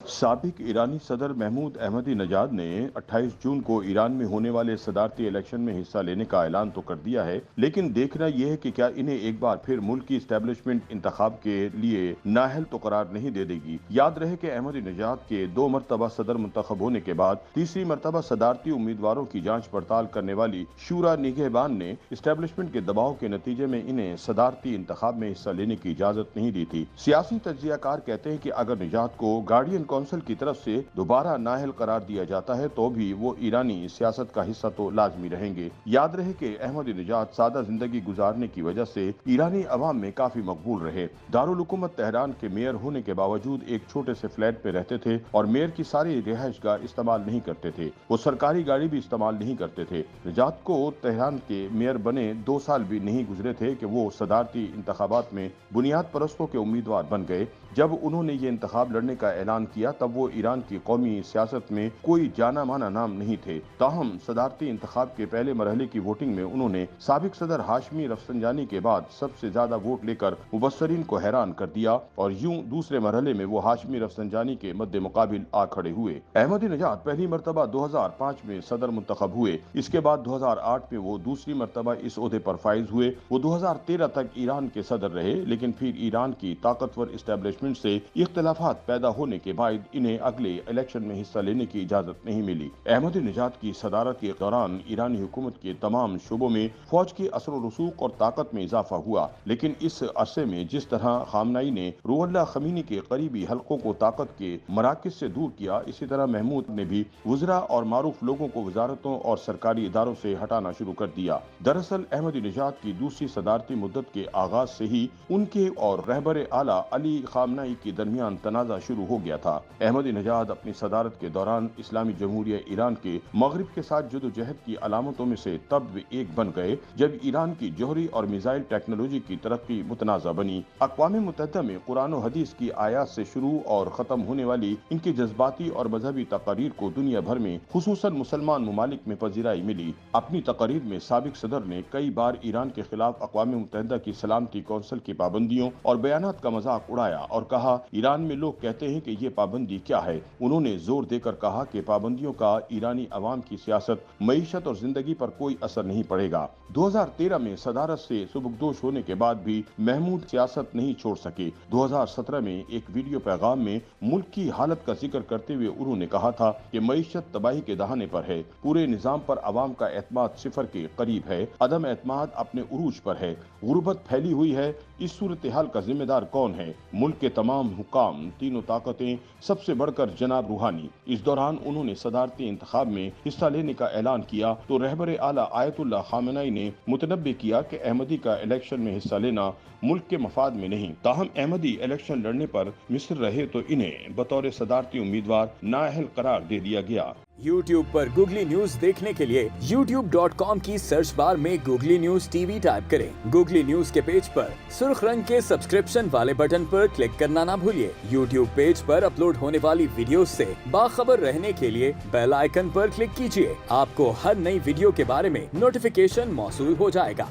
سابق ایرانی صدر محمود احمدی نژاد نے 28 جون کو ایران میں ہونے والے صدارتی الیکشن میں حصہ لینے کا اعلان تو کر دیا ہے، لیکن دیکھنا یہ ہے کہ کیا انہیں ایک بار پھر ملک کی اسٹیبلشمنٹ انتخاب کے لیے نااہل تو قرار نہیں دے دے گی۔ یاد رہے کہ احمدی نژاد کے 2 مرتبہ صدر منتخب ہونے کے بعد تیسری مرتبہ صدارتی امیدواروں کی جانچ پڑتال کرنے والی شورا نگہبان نے اسٹیبلشمنٹ کے دباؤ کے نتیجے میں انہیں صدارتی انتخاب میں حصہ لینے کی اجازت نہیں دی تھی۔ سیاسی تجزیہ کار کہتے ہیں کہ اگر نژاد کو گارڈین کونسل کی طرف سے دوبارہ نااہل قرار دیا جاتا ہے تو بھی وہ ایرانی سیاست کا حصہ تو لازمی رہیں گے۔ یاد رہے کہ احمدی نژاد سادہ زندگی گزارنے کی وجہ سے ایرانی عوام میں کافی مقبول رہے۔ دارالحکومت تہران کے میئر ہونے کے باوجود ایک چھوٹے سے فلیٹ پہ رہتے تھے اور میئر کی ساری رہائش گاہ استعمال نہیں کرتے تھے۔ وہ سرکاری گاڑی بھی استعمال نہیں کرتے تھے۔ نژاد کو تہران کے میئر بنے 2 سال بھی نہیں گزرے تھے کہ وہ صدارتی انتخابات میں بنیاد پرستوں کے امیدوار بن گئے۔ جب انہوں نے یہ انتخاب لڑنے کا اعلان کیا تب وہ ایران کی قومی سیاست میں کوئی جانا مانا نام نہیں تھے۔ تاہم صدارتی انتخاب کے پہلے مرحلے کی ووٹنگ میں انہوں نے سابق صدر ہاشمی رفسنجانی کے بعد سب سے زیادہ ووٹ لے کر مبصرین کو حیران کر دیا اور یوں دوسرے مرحلے میں وہ ہاشمی رفسنجانی کے مد مقابل آ کھڑے ہوئے۔ احمدی نژاد پہلی مرتبہ 2005 میں صدر منتخب ہوئے۔ اس کے بعد 2008 میں وہ دوسری مرتبہ اس عہدے پر فائز ہوئے۔ وہ 2013 تک ایران کے صدر رہے، لیکن پھر ایران کی طاقتور اسٹیبلشمنٹ سے اختلافات پیدا ہونے کے بعد انہیں اگلے الیکشن میں حصہ لینے کی اجازت نہیں ملی۔ احمدی نژاد کی صدارت کے دوران ایرانی حکومت کے تمام شعبوں میں فوج کے اثر و رسوخ اور طاقت میں اضافہ ہوا، لیکن اس عرصے میں جس طرح خامنہئی نے روح اللہ خمینی کے قریبی حلقوں کو طاقت کے مراکز سے دور کیا، اسی طرح محمود نے بھی وزراء اور معروف لوگوں کو وزارتوں اور سرکاری اداروں سے ہٹانا شروع کر دیا۔ دراصل احمدی نژاد کی دوسری صدارتی مدت کے آغاز سے ہی ان کے اور رہبر اعلیٰ علی خامنہئی کے درمیان تنازع شروع ہو گیا تھا۔ احمدی نژاد اپنی صدارت کے دوران اسلامی جمہوریہ ایران کے مغرب کے ساتھ جدوجہد کی علامتوں میں سے تب ایک بن گئے جب ایران کی جوہری اور میزائل ٹیکنالوجی کی ترقی متنازع بنی۔ اقوام متحدہ میں قرآن و حدیث کی آیات سے شروع اور ختم ہونے والی ان کی جذباتی اور مذہبی تقاریر کو دنیا بھر میں خصوصاً مسلمان ممالک میں پذیرائی ملی۔ اپنی تقاریر میں سابق صدر نے کئی بار ایران کے خلاف اقوام متحدہ کی سلامتی کونسل کی پابندیوں اور بیانات کا مذاق اڑایا اور کہا ایران میں لوگ کہتے ہیں کہ یہ پابندی کیا ہے۔ انہوں نے زور دے کر کہا کہ پابندیوں کا ایرانی عوام کی سیاست، معیشت اور زندگی پر کوئی اثر نہیں پڑے گا۔ 2013 میں صدارت سے سبکدوش ہونے کے بعد بھی محمود سیاست نہیں چھوڑ سکے۔ 2017 میں ایک ویڈیو پیغام میں ملک کی حالت کا ذکر کرتے ہوئے انہوں نے کہا تھا کہ معیشت تباہی کے دہانے پر ہے، پورے نظام پر عوام کا اعتماد صفر کے قریب ہے، عدم اعتماد اپنے عروج پر ہے، غربت پھیلی ہوئی ہے۔ اس صورتحال کا ذمہ دار کون ہے؟ ملک کے تمام حکام، تینوں طاقتیں، سب سے بڑھ کر جناب روحانی۔ اس دوران انہوں نے صدارتی انتخاب میں حصہ لینے کا اعلان کیا تو رہبر اعلیٰ آیت اللہ خامنہئی نے متنبہ کیا کہ احمدی کا الیکشن میں حصہ لینا ملک کے مفاد میں نہیں۔ تاہم احمدی الیکشن لڑنے پر مصر رہے تو انہیں بطور صدارتی امیدوار نااہل قرار دے دیا گیا۔ YouTube پر گوگلی نیوز دیکھنے کے لیے youtube.com کی سرچ بار میں googly news T V type کریں۔ گوگلی نیوز کے پیج پر سرخ رنگ کے سبسکرپشن والے بٹن پر کلک کرنا نہ بھولیے۔ YouTube پیج پر اپلوڈ ہونے والی ویڈیوز سے باخبر رہنے کے لیے بیل آئیکن پر کلک کیجیے۔ آپ کو ہر نئی ویڈیو کے بارے میں نوٹیفیکیشن موصول ہو جائے گا۔